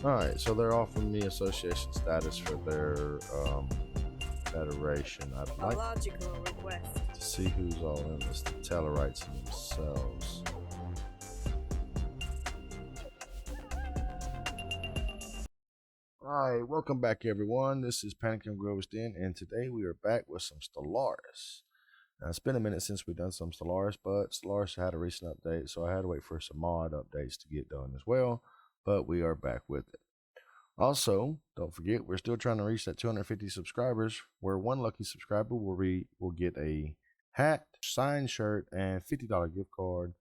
Alright, so they're offering me association status for their federation. I'd A like logical request. to see who's all in this, the Tellarites themselves. Alright, welcome back everyone. This is Panic and Grove's Den, and today we are back with some Stellaris. Now, it's been a minute since we've done some Stellaris, but Stellaris had a recent update, so I had to wait for some mod updates to get done as well, but we are back with it. Also, don't forget, we're still trying to reach that 250 subscribers, where one lucky subscriber will get a hat, signed shirt, and $50 gift card.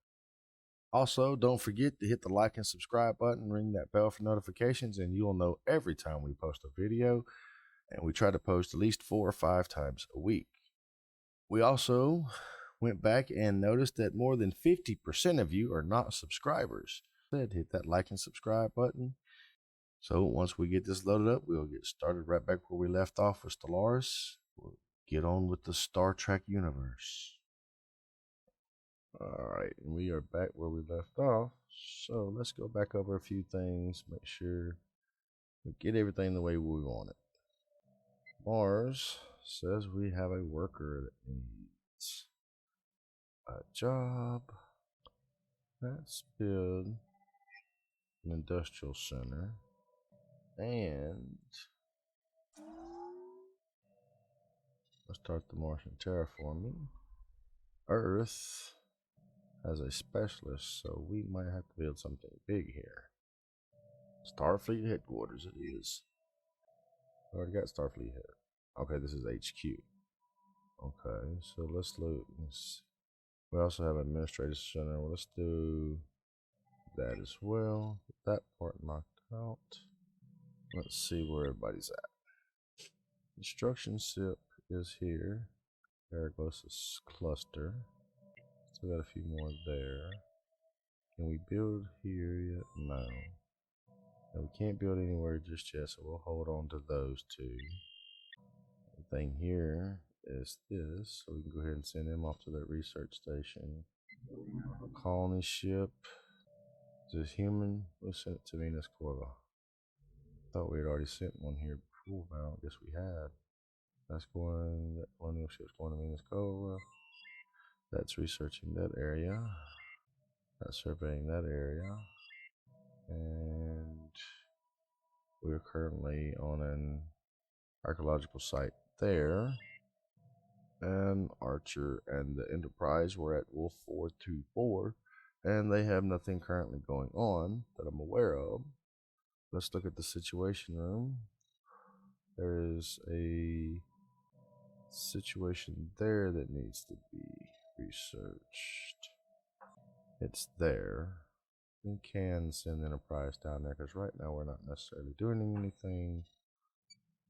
Also, don't forget to hit the like and subscribe button, ring that bell for notifications, and you'll know every time we post a video. And we try to post at least 4 or 5 times a week. We also went back and noticed that more than 50% of you are not subscribers. Hit that like and subscribe button. So once we get this loaded up, we'll get started right back where we left off with Stellaris. We'll get on with the Star Trek universe. Alright, and we are back where we left off. So let's go back over a few things, make sure we get everything the way we want it. Mars says we have a worker that needs a job. Let's build an industrial center. And let's start the Martian terraforming. Earth has a specialist, so we might have to build something big here. Starfleet headquarters it is. We already got Starfleet head. Okay, this is HQ. Okay, so let's look. We also have administrative center. Well, let's do that as well. Get that part knocked out. Let's see where everybody's at. Instruction ship is here. Aragos cluster. Still got a few more there. Can we build here yet? No. And we can't build anywhere just yet, so we'll hold on to those two. The thing here is this, so we can go ahead and send them off to that research station. Colony ship. Is this human? We'll send it to Venus Corva. Thought we had already sent one here before, but I don't guess we had. That's going, that colonial ship's going to Venus Corva. That's researching that area. That's surveying that area. And we're currently on an archaeological site there. And Archer and the Enterprise were at Wolf 424, and they have nothing currently going on that I'm aware of. Let's look at the situation room. There is a situation there that needs to be researched. It's there. We can send Enterprise down there because right now we're not necessarily doing anything.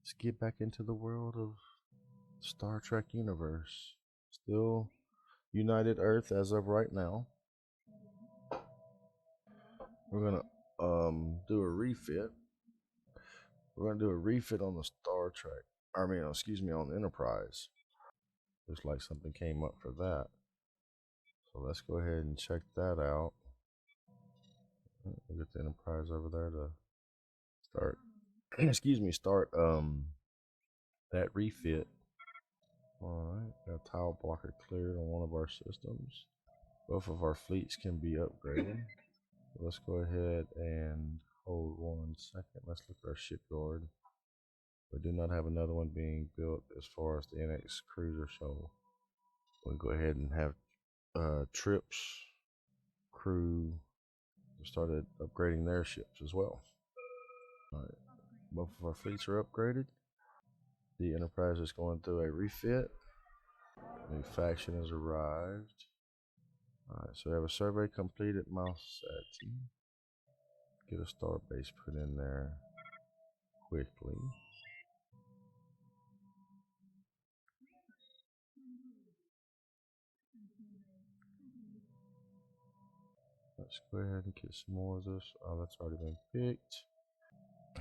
Let's get back into the world of Star Trek universe. Still United Earth as of right now. We're gonna do a refit. We're gonna do a refit on the Star Trek. I mean, excuse me, on the Enterprise. Looks like something came up for that. So let's go ahead and check that out. We'll get the Enterprise over there to start. Excuse me, start that refit. Alright, got a tile blocker cleared on one of our systems. Both of our fleets can be upgraded. Let's go ahead and hold 1 second. Let's look at our shipyard. We do not have another one being built as far as the NX cruiser, so we'll go ahead and have Trips crew started upgrading their ships as well. Alright, both of our fleets are upgraded. The Enterprise is going through a refit. New faction has arrived. Alright, so we have a survey complete at Mouse Sati. Get a star base put in there quickly. Let's go ahead and get some more of this. Oh, that's already been picked.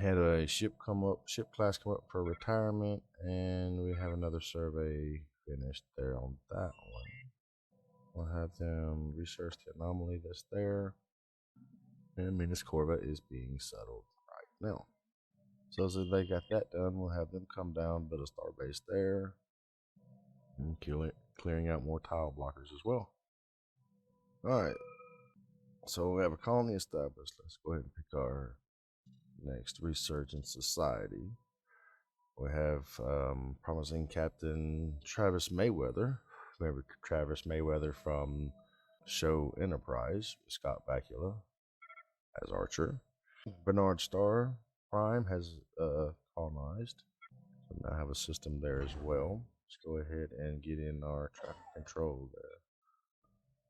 Had a ship class come up for retirement, and we have another survey finished there on that one. We'll have them research the anomaly that's there. And Venus Corva is being settled right now. So as they got that done, we'll have them come down, build a star base there, and clearing out more tile blockers as well. Alright, so we have a colony established. Let's go ahead and pick our next Resurgent Society. We have promising Captain Travis Mayweather. Remember Travis Mayweather from show Enterprise, Scott Bakula as Archer. Bernard Starr Prime has colonized. So now I have a system there as well. Let's go ahead and get in our traffic control there.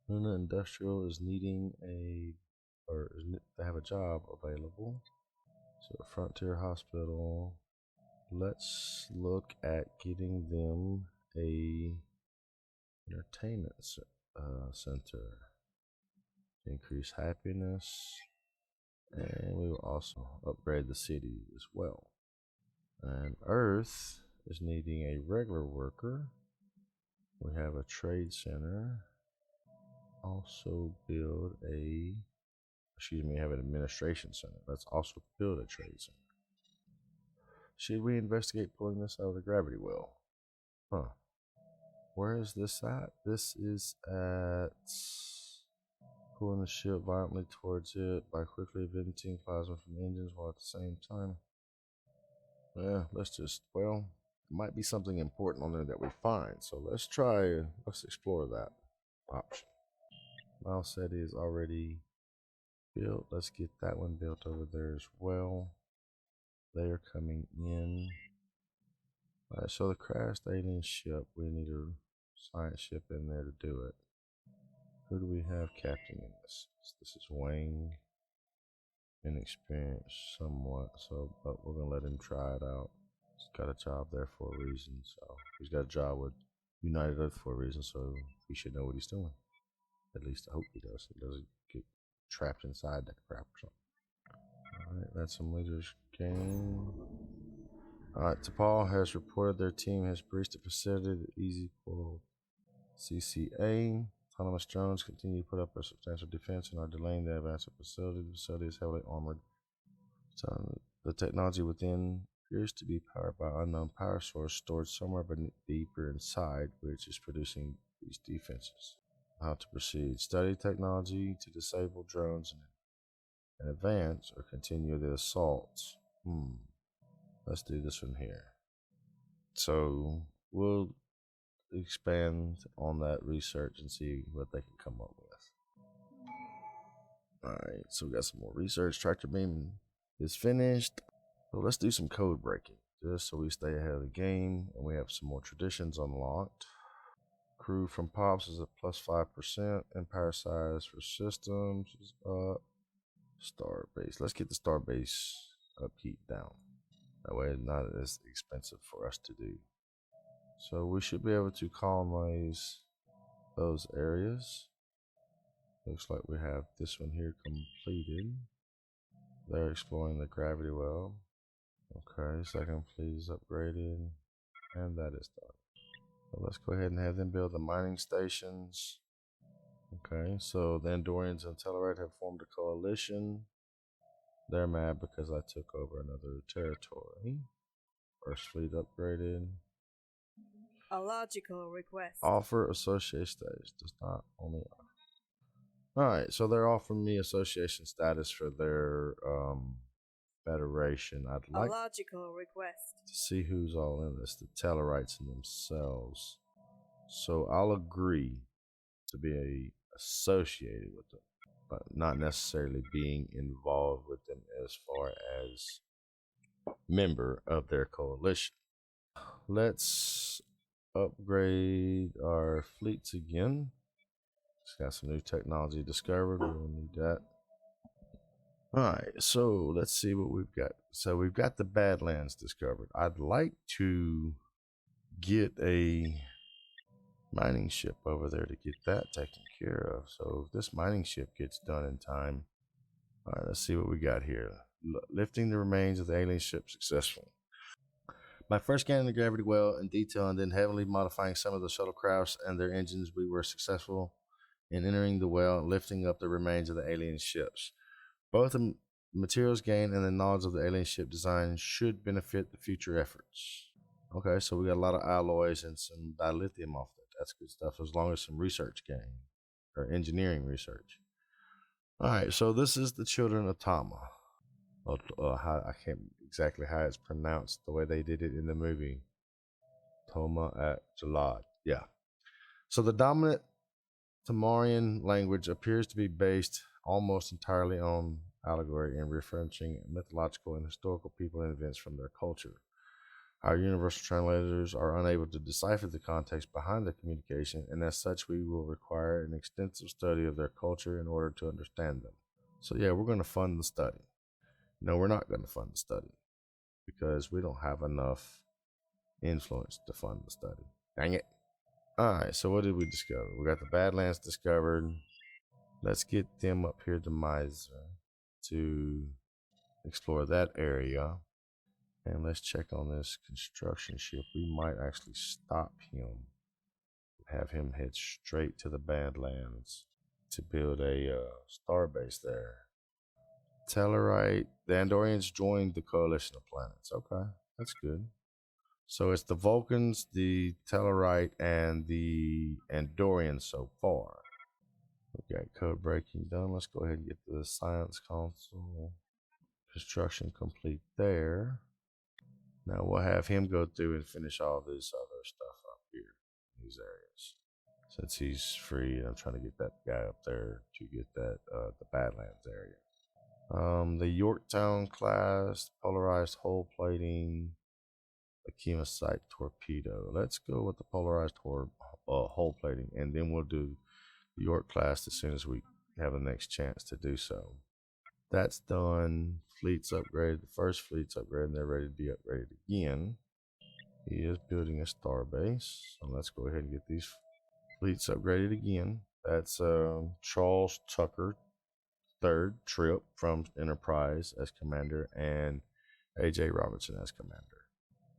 Luna Industrial is needing they have a job available. So Frontier Hospital. Let's look at getting them a entertainment center. Increase happiness. And we will also upgrade the city as well. And Earth is needing a regular worker. We have a trade center. Also build have an administration center. Let's also build a trade center. Should we investigate pulling this out of the gravity well? Huh. Where is this at? This is at pulling the ship violently towards it by quickly venting plasma from engines while at the same time. Yeah, it might be something important on there that we find. So let's explore that option. Malseti is already built. Let's get that one built over there as well. They are coming in. Alright, so the crashed alien ship, we need a science ship in there to do it. Who do we have captaining in this? This is Wang. Inexperienced somewhat, but we're gonna let him try it out. He's got a job there for a reason, so he's got a job with United Earth for a reason, so he should know what he's doing. At least I hope he does. He doesn't get trapped inside that crap or something. Alright, that's some leaders game. Alright, T'Pol has reported their team has breached the facility at Easy Coral CCA. Autonomous drones continue to put up a substantial defense and are delaying the advance of the facility. The facility is heavily armored. So the technology within appears to be powered by an unknown power source stored somewhere deeper inside, which is producing these defenses. How to proceed. Study technology to disable drones and advance or continue the assaults. Let's do this one here. So we'll expand on that research and see what they can come up with. Alright, so we got some more research. Tractor beam is finished. So let's do some code breaking just so we stay ahead of the game and we have some more traditions unlocked. Crew from Pops is at +5%. Empire size for systems is up. Star base. Let's get the star base upkeep down. That way it's not as expensive for us to do. So we should be able to colonize those areas. Looks like we have this one here completed. They're exploring the gravity well. Okay, second fleet is upgraded. And that is done. So let's go ahead and have them build the mining stations. Okay, so the Andorians and Tellarite have formed a coalition. They're mad because I took over another territory. First fleet upgraded. A logical request. Offer association status. Does not only offer. Alright, so they're offering me association status for their federation. I'd like a logical request to see who's all in this. The Tellarites and themselves. So I'll agree to be associated with them, but not necessarily being involved with them as far as member of their coalition. Let's upgrade our fleets again. It's got some new technology discovered. We'll need that. Alright, so let's see what we've got. So we've got the Badlands discovered. I'd like to get a mining ship over there to get that taken care of. So if this mining ship gets done in time. Alright, let's see what we got here. Lifting the remains of the alien ship successfully. By first scanning the gravity well in detail and then heavily modifying some of the shuttlecrafts and their engines, we were successful in entering the well and lifting up the remains of the alien ships. Both materials gained and the knowledge of the alien ship design should benefit the future efforts. Okay, so we got a lot of alloys and some dilithium off that. That's good stuff, as long as some research gain or engineering research. All right, so this is the children of Tama. I can't exactly how it's pronounced the way they did it in the movie. Toma at Jalad. Yeah. So the dominant Tamarian language appears to be based almost entirely on allegory and referencing mythological and historical people and events from their culture. Our universal translators are unable to decipher the context behind their communication, and as such, we will require an extensive study of their culture in order to understand them. So, yeah, we're going to fund the study. No, we're not going to fund the study because we don't have enough influence to fund the study. Dang it. Alright, so what did we discover? We got the Badlands discovered. Let's get them up here to Miser to explore that area. And let's check on this construction ship. We might actually stop him. Have him head straight to the Badlands to build a starbase there. Tellarite. The Andorians joined the coalition of planets. Okay, that's good. So it's the Vulcans, the Tellarite, and the Andorians so far. We got code breaking done. Let's go ahead and get the science console. Construction complete there. Now we'll have him go through and finish all this other stuff up here in these areas. Since he's free, I'm trying to get that guy up there to get that the Badlands area. The Yorktown class, polarized hull plating, a chemocyte torpedo. Let's go with the polarized hull plating, and then we'll do the York class as soon as we have the next chance to do so. That's done. Fleet's upgraded. The first fleet's upgraded, and they're ready to be upgraded again. He is building a starbase, so let's go ahead and get these fleets upgraded again. That's Charles Tucker, third trip from Enterprise as commander, and AJ Robertson as commander.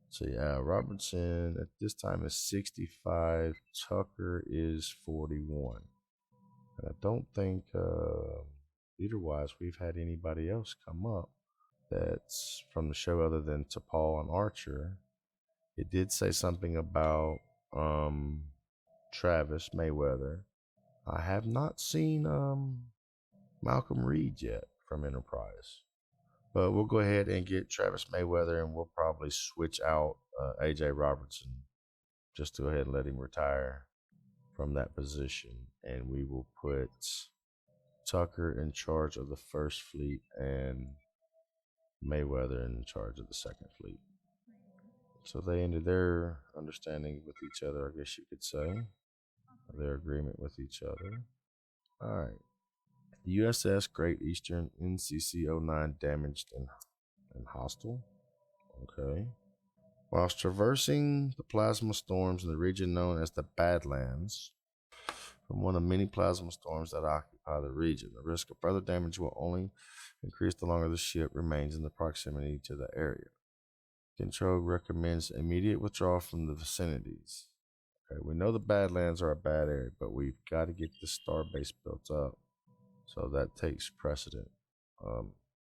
So yeah, Robertson at this time is 65. Tucker is 41. And I don't think leader-wise we've had anybody else come up that's from the show other than T'Pol and Archer. It did say something about Travis Mayweather. I have not seen Malcolm Reed yet from Enterprise. But we'll go ahead and get Travis Mayweather, and we'll probably switch out AJ Robertson just to go ahead and let him retire from that position. And we will put Tucker in charge of the first fleet and Mayweather in charge of the second fleet. So they ended their understanding with each other, I guess you could say, their agreement with each other. All right. The USS Great Eastern NCC-09 damaged and hostile. Okay. Whilst traversing the plasma storms in the region known as the Badlands, from one of many plasma storms that occupy the region, the risk of further damage will only increase the longer the ship remains in the proximity to the area. Control recommends immediate withdrawal from the vicinities. Okay, we know the Badlands are a bad area, but we've got to get this starbase built up. So that takes precedent,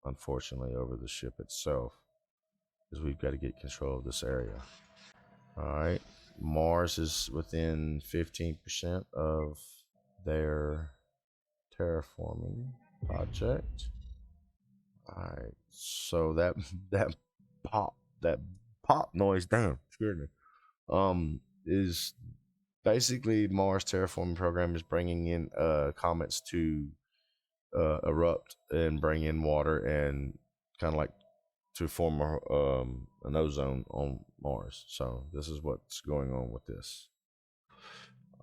unfortunately, over the ship itself, because we've got to get control of this area. All right, Mars is within 15% of their terraforming project. All right, so that pop noise, damn, scared me. Is basically Mars terraforming program is bringing in comets to erupt and bring in water and kind of like to form an ozone on Mars. So this is what's going on with this.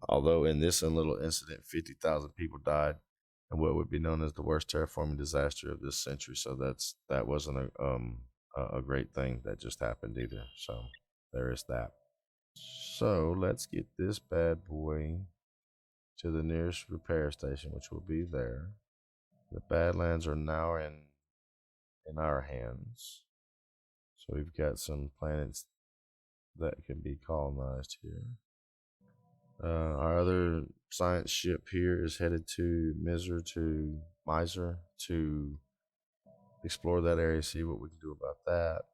Although in this little incident, 50,000 people died, and what would be known as the worst terraforming disaster of this century. So that wasn't a great thing that just happened either. So there is that. So let's get this bad boy to the nearest repair station, which will be there. The Badlands are now in our hands. So we've got some planets that can be colonized here. Our other science ship here is headed to Miser to explore that area, see what we can do about that.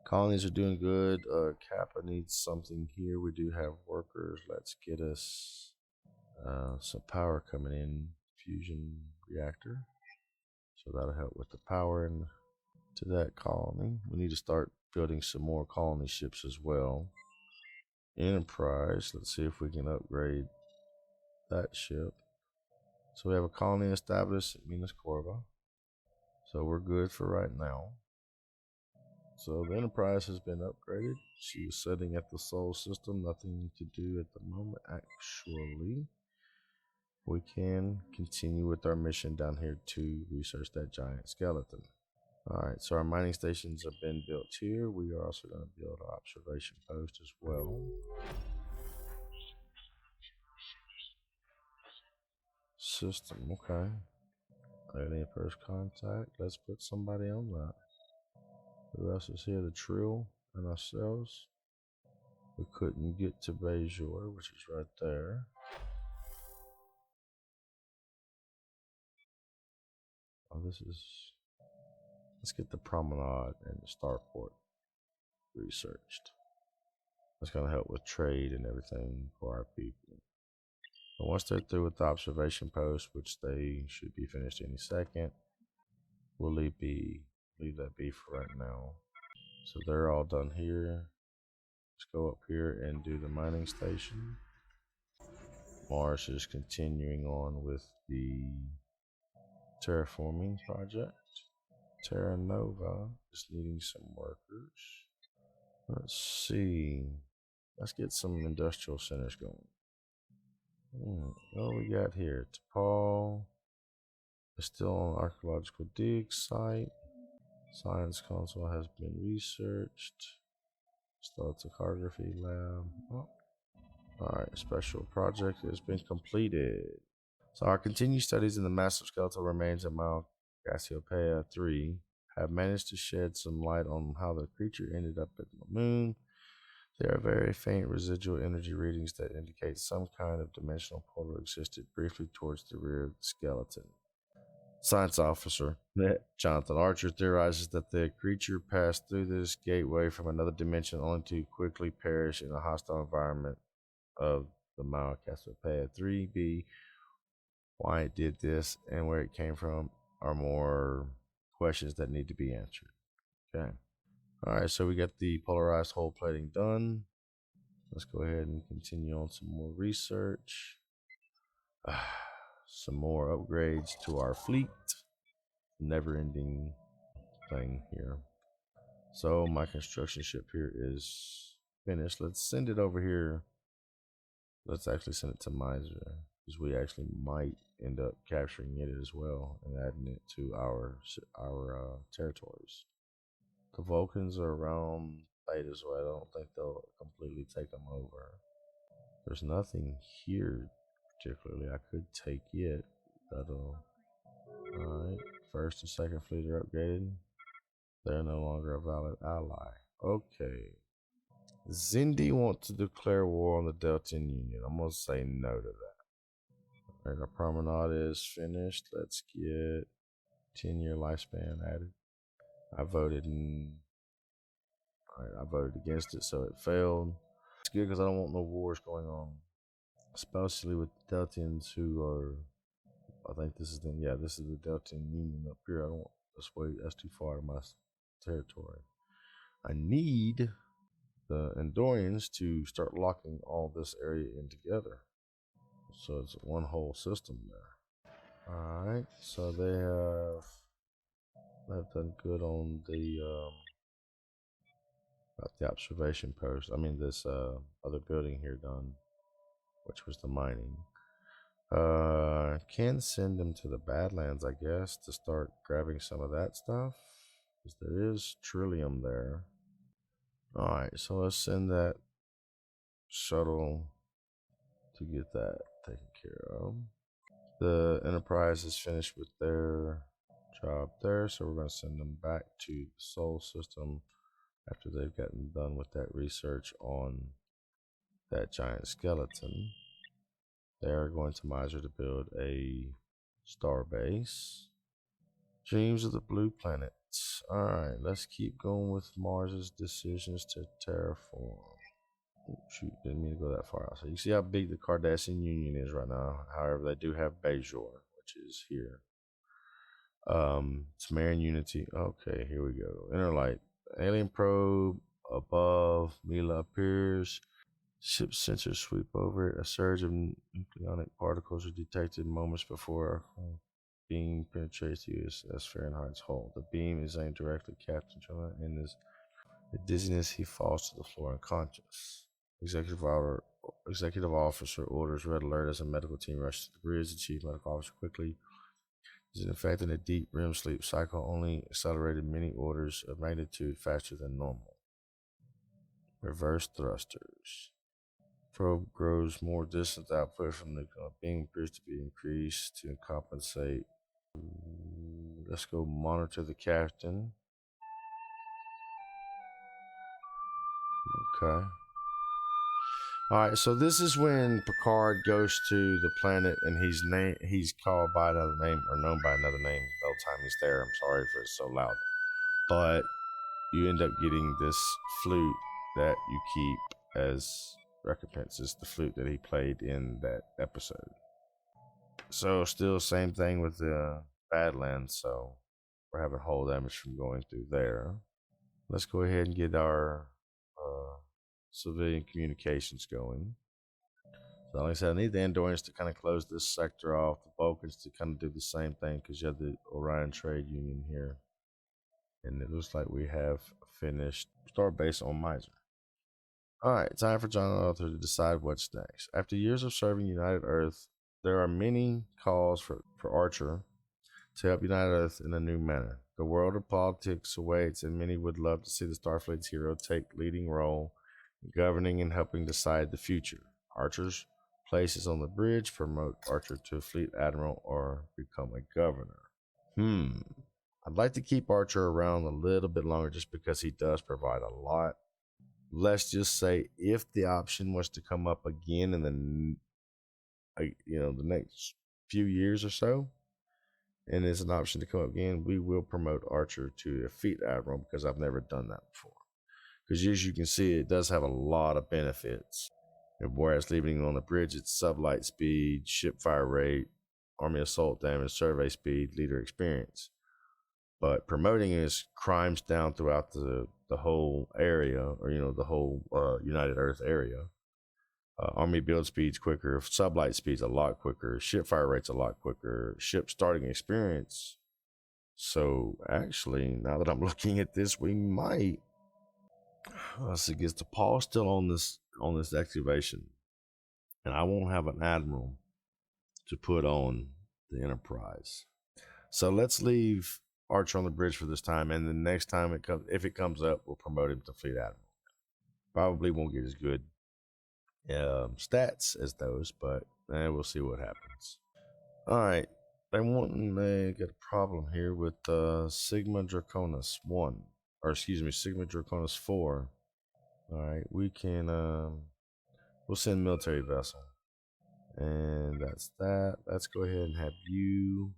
Colonies are doing good. Kappa needs something here. We do have workers. Let's get us some power coming in. Fusion reactor. So that'll help with the power and to that colony. We need to start building some more colony ships as well. Enterprise. Let's see if we can upgrade that ship. So we have a colony established at Minas Corva. So we're good for right now. So the Enterprise has been upgraded. She was sitting at the Sol system. Nothing to do at the moment, actually. We can continue with our mission down here to research that giant skeleton. Alright, so our mining stations have been built here. We are also going to build an observation post as well. System, okay. Alien first contact. Let's put somebody on that. Who else is here? The Trill and ourselves. We couldn't get to Bejor, which is right there. Oh, this is... Let's get the promenade and the starport researched. That's going to help with trade and everything for our people. But once they're through with the observation post, which they should be finished any second, we'll leave that be for right now. So they're all done here. Let's go up here and do the mining station. Mars is continuing on with the terraforming project. Terra Nova is needing some workers. Let's see. Let's get some industrial centers going. What we got here? T'Pol is still on archaeological dig site. Science console has been researched. Lithography lab. Oh. Alright, special project has been completed. So our continued studies in the massive skeletal remains of Mount Cassiopeia 3 have managed to shed some light on how the creature ended up at the moon. There are very faint residual energy readings that indicate some kind of dimensional portal existed briefly towards the rear of the skeleton. Science officer Jonathan Archer theorizes that the creature passed through this gateway from another dimension only to quickly perish in a hostile environment of the Mount Cassiopeia 3B. Why it did this and where it came from are more questions that need to be answered. Okay. Alright, so we got the polarized hull plating done. Let's go ahead and continue on some more research. Some more upgrades to our fleet. Never ending thing here. So my construction ship here is finished. Let's send it over here. Let's actually send it to Miser, because we actually might end up capturing it as well and adding it to our territories. The Vulcans are around Theta, so I don't think they'll completely take them over. There's nothing here particularly. I could take it. That'll... Alright, first and second fleet are upgraded. They're no longer a valid ally. Okay. Zindi wants to declare war on the Deltan Union. I'm going to say no to that. Alright, our promenade is finished. Let's get 10-year lifespan added. I voted against it, so it failed. It's good because I don't want no wars going on. Especially with the Deltans who are... I think this is the Deltan Union up here. I don't want this way. That's too far to my territory. I need the Andorians to start locking all this area in together, so it's one whole system there. All right, so they've done good on the got the observation post. I mean this other building here done, which was the mining. Can send them to the Badlands, I guess, to start grabbing some of that stuff, because there is Trillium there. Alright, so let's send that shuttle to get that taken care of. The Enterprise is finished with their job there, so we're going to send them back to the Sol system after they've gotten done with that research on that giant skeleton. They are going to Miser to build a star base. Dreams of the blue planets. Alright, let's keep going with Mars's decisions to terraform. Oh, shoot, didn't mean to go that far out. So you see how big the Cardassian Union is right now. However, they do have Bajor, which is here. Sumerian Unity. Okay, here we go. Inner light. Alien probe above. Mila appears. Ship sensors sweep over it. A surge of nucleonic particles are detected moments before beam penetrates the USS Fahrenheit's hull. The beam is aimed directly at Captain Jonah. In his dizziness, he falls to the floor unconscious. Executive officer orders red alert as a medical team rushes to the bridge. The chief medical officer quickly is in fact in a deep REM sleep cycle, only accelerated many orders of magnitude faster than normal. Reverse thrusters. Probe grows more distant. Output from the beam appears to be increased to compensate. Let's go monitor the captain. Okay. Alright, so this is when Picard goes to the planet and he's called by another name or known by another name the whole time he's there. I'm sorry for it's so loud. But you end up getting this flute that you keep as recompense. It's the flute that he played in that episode. So still same thing with the Badlands, so we're having hull damage from going through there. Let's go ahead and get our civilian communications going. So like I said, I need the Andorians to kind of close this sector off, the Vulcans to kind of do the same thing because you have the Orion Trade Union here. And it looks like we have finished Starbase on Miser. Alright, time for John Arthur to decide what's next. After years of serving United Earth, there are many calls for Archer to help United Earth in a new manner. The world of politics awaits, and many would love to see the Starfleet's hero take leading role in governing and helping decide the future. Archer's place is on the bridge. Promote Archer to Fleet Admiral or become a governor. I'd like to keep Archer around a little bit longer just because he does provide a lot. Let's just say if the option was to come up again in the next few years or so, and it's an option to come up again, we will promote Archer to a Fleet Admiral because I've never done that before. Because as you can see, it does have a lot of benefits. Whereas leaving it on the bridge, it's sublight speed, ship fire rate, army assault damage, survey speed, leader experience. But promoting is crimes down throughout the whole area, or the whole United Earth area. Army build speed's quicker, sublight speed's a lot quicker, ship fire rate's a lot quicker, ship starting experience. So actually, now that I'm looking at this, we might let's see, gets the Paul still on this activation, and I won't have an admiral to put on the Enterprise. So let's leave Archer on the bridge for this time, and the next time if it comes up, we'll promote him to Fleet Admiral. Probably won't get as good stats as those, but we'll see what happens. Alright, they got a problem here with Sigma Draconis 1, or Sigma Draconis 4. Alright, we can we'll send military vessel, and that's that. Let's go ahead and have you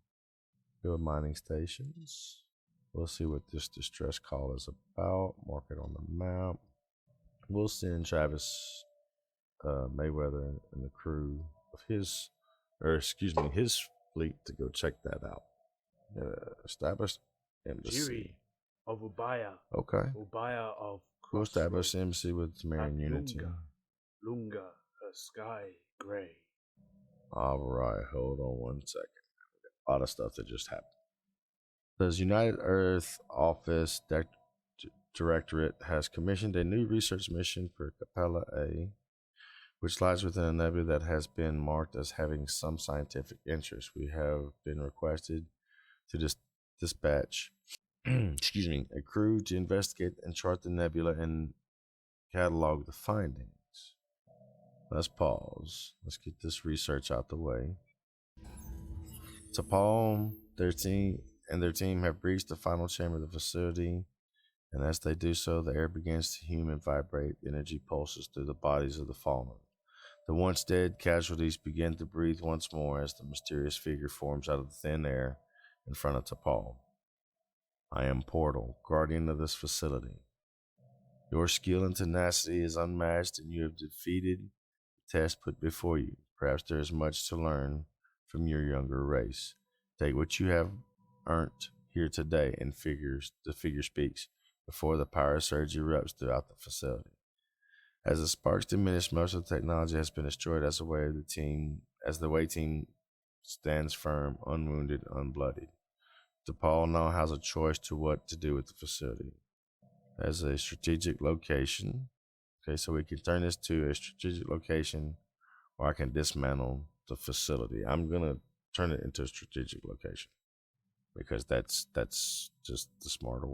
build mining stations. We'll see what this distress call is about. Mark it on the map. We'll send Travis Mayweather and the crew of his fleet to go check that out. Establish embassy of Ubaya. Okay. Ubaya of We'll establish embassy with Sumerian Unity. Lunga, her sky gray. Alright, hold on one second. A lot of stuff that just happened. The United Earth Office Directorate has commissioned a new research mission for Capella A, which lies within a nebula that has been marked as having some scientific interest. We have been requested to dispatch a crew to investigate and chart the nebula and catalog the findings. Let's pause. Let's get this research out the way. T'Pol, their team have breached the final chamber of the facility, and as they do so, the air begins to hum and vibrate. Energy pulses through the bodies of the fallen. The once dead casualties begin to breathe once more as the mysterious figure forms out of the thin air in front of T'Pol. I am Portal, guardian of this facility. Your skill and tenacity is unmatched, and you have defeated the test put before you. Perhaps there is much to learn from your younger race. Take what you have earned here today, and the figure speaks before the power surge erupts throughout the facility. As the sparks diminish, most of the technology has been destroyed as the way team stands firm, unwounded, unbloodied. DePaul now has a choice to what to do with the facility. As a strategic location, okay, so we can turn this to a strategic location, or I can dismantle the facility. I'm gonna turn it into a strategic location because that's just the smarter,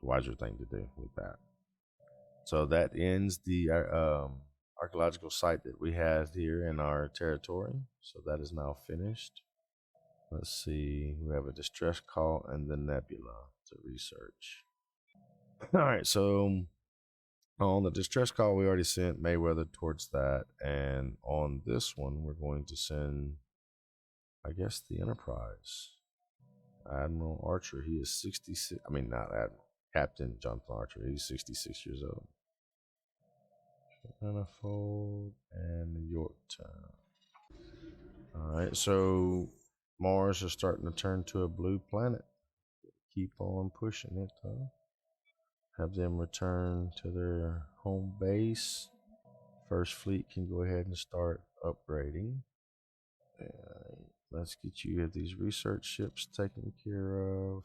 wiser thing to do with that. So that ends the archaeological site that we had here in our territory. So that is now finished. Let's see, we have a distress call and the nebula to research. All right, so on the distress call, we already sent Mayweather towards that. And on this one, we're going to send, I guess, the Enterprise. Admiral Archer, he is 66. I mean, not Admiral. Captain Jonathan Archer, he's 66 years old. Manifold and Yorktown. Alright, so Mars is starting to turn to a blue planet. Keep on pushing it though. Have them return to their home base. First Fleet can go ahead and start upgrading. Let's get you these research ships taken care of.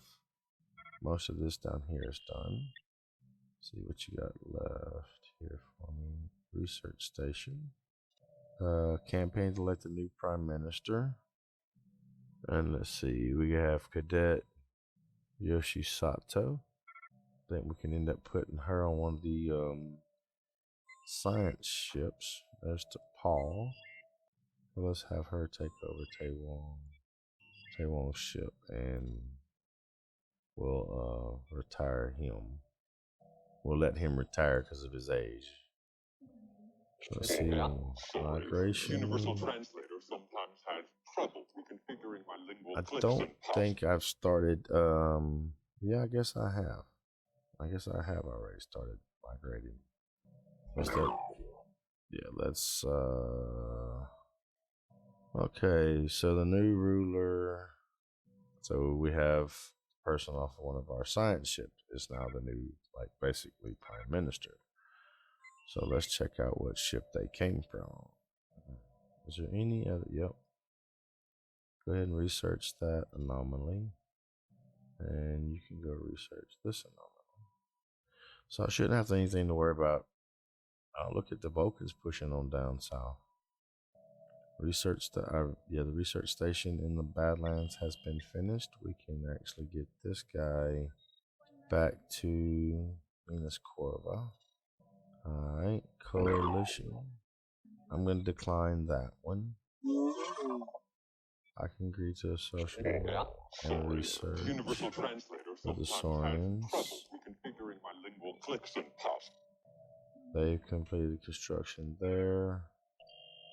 Most of this down here is done. See what you got left here for me. Research station. Campaign to elect a new prime minister. And let's see, we have Cadet Yoshi Sato. I think we can end up putting her on one of the science ships. There's to Paul. So let's have her take over Taewong's ship, and we'll retire him. We'll let him retire because of his age. Let's see, migration. Universal Translator sometimes has trouble reconfiguring my lingual I clicks don't and pops. think I've started. Yeah, I guess I have. I guess I have already started migrating. What's that? Yeah, let's. Okay, so the new ruler. So we have a person off of one of our science ships is now the new, like, basically prime minister. So let's check out what ship they came from. Is there any other? Yep. Go ahead and research that anomaly. And you can go research this anomaly. So I shouldn't have anything to worry about. Look at the Vulcans pushing on down south. The research station in the Badlands has been finished. We can actually get this guy back to Venus Corva. Alright, coalition. I'm going to decline that one. I can agree to a social and research Universal Translator with the sometimes has Saurians. trouble reconfiguring my lingual clicks and pops. They've completed construction there.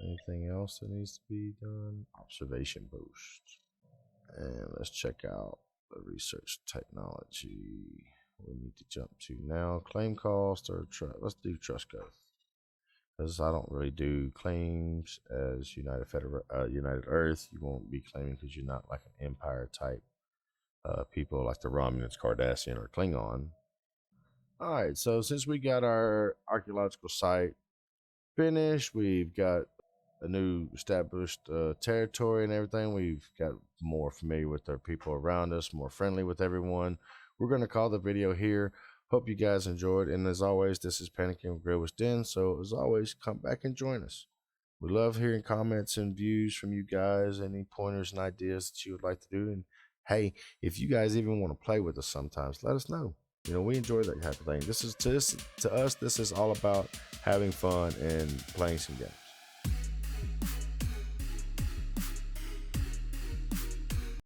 Anything else that needs to be done? Observation boost. And let's check out the research technology we need to jump to now. Claim cost or trust. Let's do trust growth, because I don't really do claims as United Earth. You won't be claiming because you're not like an Empire type people like the Romulans, Cardassian, or Klingon. All right, so since we got our archaeological site finished, we've got a new established territory and everything. We've got more familiar with our people around us, more friendly with everyone. We're going to call the video here. Hope you guys enjoyed. And as always, this is Panicking with GreyWolfs Den. So as always, come back and join us. We love hearing comments and views from you guys, any pointers and ideas that you would like to do. And hey, if you guys even want to play with us sometimes, let us know. You know, we enjoy that type of thing. To us, this is all about having fun and playing some games.